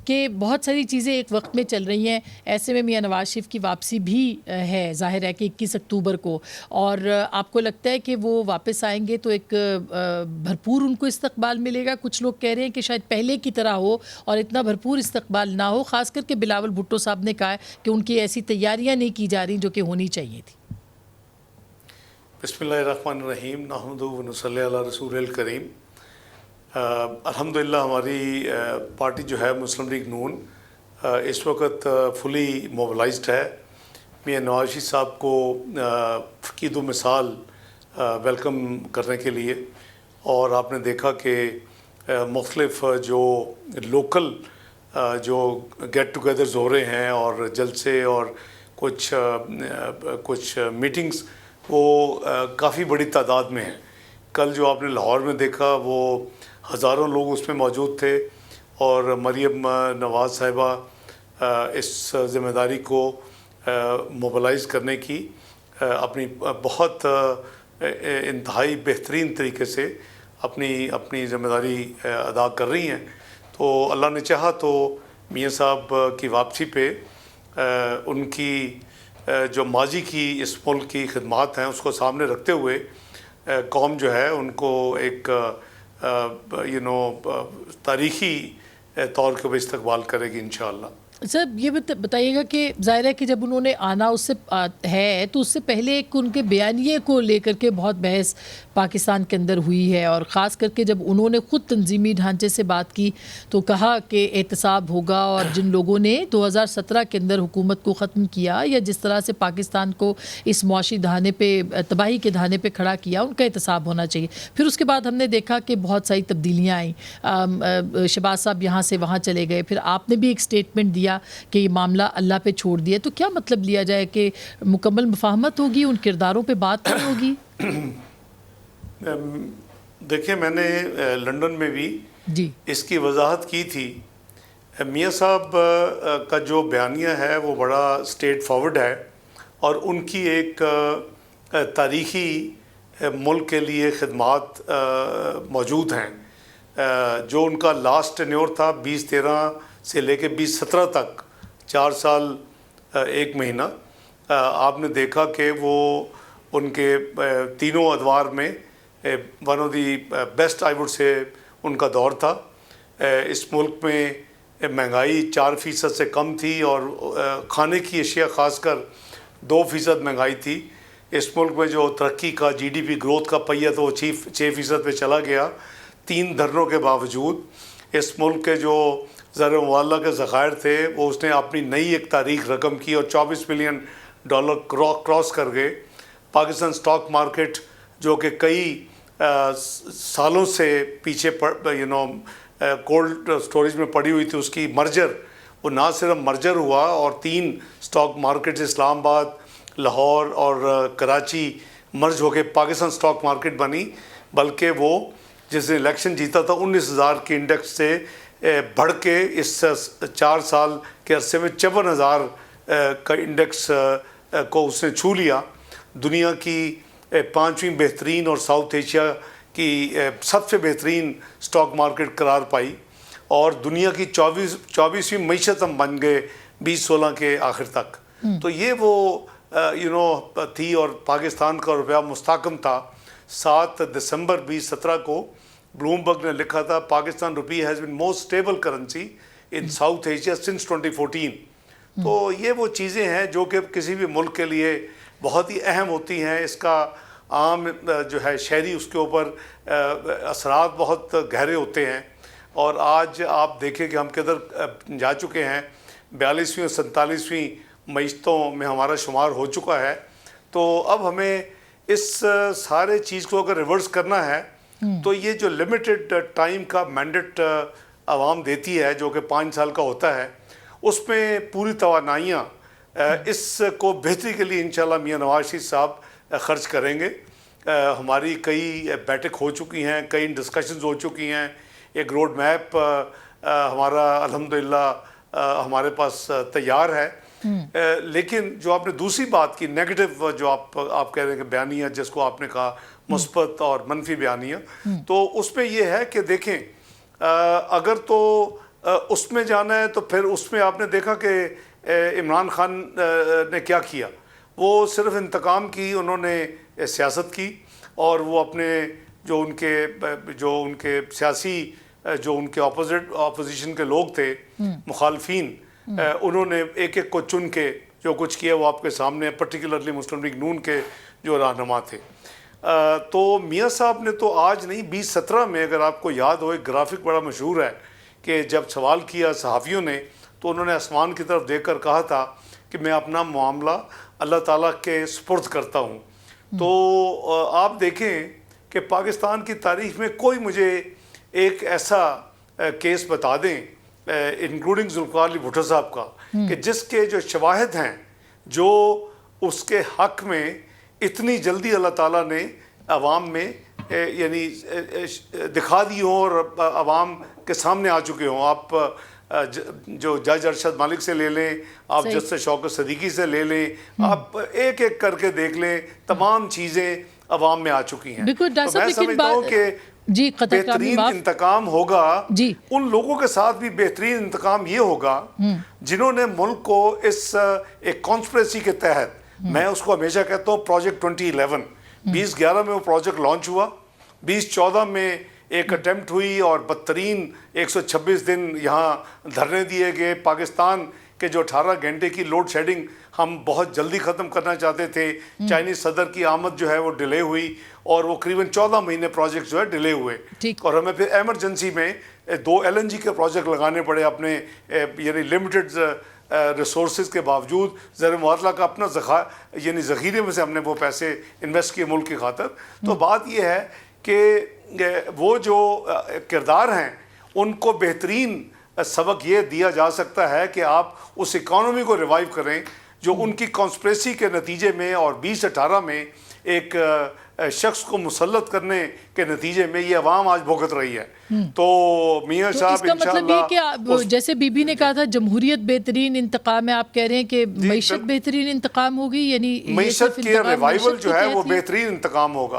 کہ بہت ساری چیزیں ایک وقت میں چل رہی ہیں. ایسے میں میاں نواز شریف کی واپسی بھی ہے، ظاہر ہے کہ 21 اکتوبر کو، اور آپ کو لگتا ہے کہ وہ واپس آئیں گے تو ایک بھرپور ان کو استقبال ملے گا؟ کچھ لوگ کہہ رہے ہیں کہ شاید پہلے کی طرح ہو اور اتنا بھرپور استقبال نہ ہو، خاص کر کے بلاول بھٹو صاحب نے کہا ہے کہ ان کی ایسی تیاریاں نہیں کی جا رہی جو کہ ہونی چاہیے تھی. بسم اللہ الرحمن الرحیم، نحمدہ و نصلی علی رسول الکریم. الحمدللہ ہماری پارٹی جو ہے مسلم لیگ نون اس وقت فلی موبلائزڈ ہے. میاں نواز شریف صاحب کو فقید و مثال ویلکم کرنے کے لیے، اور آپ نے دیکھا کہ مختلف جو لوکل جو گیٹ ٹوگیدرز ہو رہے ہیں اور جلسے اور کچھ میٹنگز وہ کافی بڑی تعداد میں ہیں. کل جو آپ نے لاہور میں دیکھا وہ ہزاروں لوگ اس میں موجود تھے، اور مریم نواز صاحبہ اس ذمہ داری کو موبلائز کرنے کی اپنی بہت انتہائی بہترین طریقے سے اپنی ذمہ داری ادا کر رہی ہیں. تو اللہ نے چاہا تو میاں صاحب کی واپسی پہ ان کی جو ماضی کی اس ملک کی خدمات ہیں اس کو سامنے رکھتے ہوئے قوم جو ہے ان کو ایک تاریخی طور کے اوپر استقبال کرے گی انشاءاللہ. سر یہ بتائیے گا کہ ظاہر ہے کہ جب انہوں نے آنا اس سے ہے تو اس سے پہلے ایک ان کے بیانیے کو لے کر کے بہت بحث پاکستان کے اندر ہوئی ہے، اور خاص کر کے جب انہوں نے خود تنظیمی ڈھانچے سے بات کی تو کہا کہ احتساب ہوگا، اور جن لوگوں نے 2017 کے اندر حکومت کو ختم کیا یا جس طرح سے پاکستان کو اس معاشی دھانے پہ تباہی کے دھانے پہ کھڑا کیا ان کا احتساب ہونا چاہیے. پھر اس کے بعد ہم نے دیکھا کہ بہت ساری تبدیلیاں آئیں، شہباز صاحب یہاں سے وہاں چلے گئے، پھر آپ نے بھی ایک اسٹیٹمنٹ دیا کہ یہ معاملہ اللہ پہ چھوڑ دیا. تو کیا مطلب لیا جائے کہ مکمل مفاہمت ہوگی، ان کرداروں پہ بات نہیں ہوگی؟ دیکھیں میں نے لندن میں بھی جی اس کی وضاحت کی تھی. میاں صاحب کا جو بیانیہ ہے وہ بڑا اسٹیٹ فارورڈ ہے، اور ان کی ایک تاریخی ملک کے لیے خدمات موجود ہیں. جو ان کا لاسٹ ٹینیور تھا 2013 سے لے کے 2017 تک، 4 سال 1 مہینہ، آپ نے دیکھا کہ وہ ان کے تینوں ادوار میں one of the best I would سے ان کا دور تھا. اس ملک میں مہنگائی 4% سے کم تھی، اور کھانے کی اشیاء خاص کر 2% مہنگائی تھی. اس ملک میں جو ترقی کا GDP گروتھ کا پہیہ تو وہ 6% پہ چلا گیا 3 دھرنوں کے باوجود. اس ملک کے جو زر مبادلہ کے ذخائر تھے وہ اس نے اپنی نئی ایک تاریخ رقم کی، اور $24 بلین کراس کر گئے. پاکستان سٹاک مارکیٹ جو کہ کئی سالوں سے پیچھے کولڈ سٹوریج میں پڑی ہوئی تھی، اس کی مرجر، وہ نہ صرف مرجر ہوا اور 3 سٹاک مارکیٹس اسلام آباد، لاہور اور کراچی مرج ہو کے پاکستان سٹاک مارکیٹ بنی، بلکہ وہ جس نے الیکشن جیتا تھا 19,000 کے انڈیکس سے بڑھ کے اس 4 سال کے عرصے میں 54,000 کا انڈیکس کو اس نے چھو لیا. دنیا کی 5ویں بہترین اور ساؤتھ ایشیا کی سب سے بہترین سٹاک مارکیٹ قرار پائی، اور دنیا کی 24ویں معیشت ہم بن گئے 2016 کے آخر تک. تو یہ وہ تھی، اور پاکستان کا روپیہ مستحکم تھا. 7 دسمبر 2017 کو بلومبرگ نے لکھا تھا Pakistan rupee has been most stable currency in South Asia since 2014. تو یہ وہ چیزیں ہیں جو کہ کسی بھی ملک کے لیے بہت ہی اہم ہوتی ہیں. اس کا عام جو ہے شہری اس کے اوپر اثرات بہت گہرے ہوتے ہیں. اور آج آپ دیکھیں کہ ہم کدھر جا چکے ہیں، 42ویں اور 47ویں معیشتوں میں ہمارا شمار ہو چکا ہے. تو اب ہمیں اس سارے چیز کو اگر ریورس کرنا ہے تو یہ جو لمیٹڈ ٹائم کا مینڈیٹ عوام دیتی ہے جو کہ 5 سال کا ہوتا ہے، اس میں پوری توانائیاں اس کو بہتری کے لیے انشاءاللہ میاں نواز شریف صاحب خرچ کریں گے. ہماری کئی بیٹھک ہو چکی ہیں، کئی ڈسکشنز ہو چکی ہیں. ایک روڈ میپ ہمارا الحمدللہ ہمارے پاس تیار ہے. لیکن جو آپ نے دوسری بات کی نیگیٹو، جو آپ کہہ رہے ہیں کہ بیانیہ جس کو آپ نے کہا مثبت اور منفی بیانیہ، تو اس میں یہ ہے کہ دیکھیں اگر تو اس میں جانا ہے تو پھر اس میں آپ نے دیکھا کہ عمران خان نے کیا کیا. وہ صرف انتقام کی انہوں نے سیاست کی, اور وہ اپنے جو ان کے سیاسی جو ان کے اپوزیشن کے لوگ تھے, مخالفین, انہوں نے ایک ایک کو چن کے جو کچھ کیا وہ آپ کے سامنے, پرٹیکولرلی مسلم لیگ نون کے جو رہنما تھے. تو میاں صاحب نے تو آج نہیں 2017 میں, اگر آپ کو یاد ہو, ایک گرافک بڑا مشہور ہے کہ جب سوال کیا صحافیوں نے تو انہوں نے آسمان کی طرف دیکھ کر کہا تھا کہ میں اپنا معاملہ اللہ تعالیٰ کے سپرد کرتا ہوں. تو آپ دیکھیں کہ پاکستان کی تاریخ میں کوئی مجھے ایک ایسا کیس بتا دیں انکلوڈنگ ذوالفقار علی بھٹو صاحب کا کہ جس کے جو شواہد ہیں جو اس کے حق میں اتنی جلدی اللہ تعالیٰ نے عوام میں یعنی دکھا دی ہوں اور عوام کے سامنے آ چکے ہوں. آپ جو جج ارشد مالک سے لے لیں, آپ جسٹس شوکت صدیقی سے لے لیں, آپ ایک ایک کر کے دیکھ لیں, تمام چیزیں عوام میں آ چکی ہیں. تو میں سمجھتا ہوں کہ بہترین انتقام ہوگا ان لوگوں کے ساتھ بھی بہترین انتقام یہ ہوگا جنہوں نے ملک کو اس ایک کانسپریسی کے تحت, میں اس کو ہمیشہ کہتا ہوں پروجیکٹ 2011, 2011 میں وہ پروجیکٹ لانچ ہوا, 2014 میں ایک اٹیمپٹ ہوئی اور بدترین 126 دن یہاں دھرنے دیے گئے. پاکستان کے جو 18 گھنٹے کی لوڈ شیڈنگ ہم بہت جلدی ختم کرنا چاہتے تھے, چائنیز صدر کی آمد جو ہے وہ ڈیلے ہوئی اور وہ قریباً 14 مہینے پروجیکٹ جو ہے ڈیلے ہوئے, اور ہمیں پھر ایمرجنسی میں 2 LNG کے پروجیکٹ لگانے پڑے اپنے یعنی لمیٹڈ ریسورسز کے باوجود. زیر معطلہ کا اپنا یعنی ذخیرے میں سے ہم نے وہ پیسے انویسٹ کیے ملک کی خاطر. تو بات یہ ہے کہ وہ جو کردار ہیں ان کو بہترین سبق یہ دیا جا سکتا ہے کہ آپ اس اکانومی کو ریوائیو کریں جو ان کی کانسپریسی کے نتیجے میں اور 2018 میں ایک شخص کو مسلط کرنے کے نتیجے میں یہ عوام آج بھگت رہی ہے. تو میاں صاحب اس کا مطلب یہ کہ جیسے بی بی نے کہا تھا جمہوریت بہترین انتقام ہے, آپ کہہ رہے ہیں کہ معیشت بہترین انتقام ہوگی, یعنی معیشت کے ریوائیول جو ہے وہ بہترین انتقام ہوگا.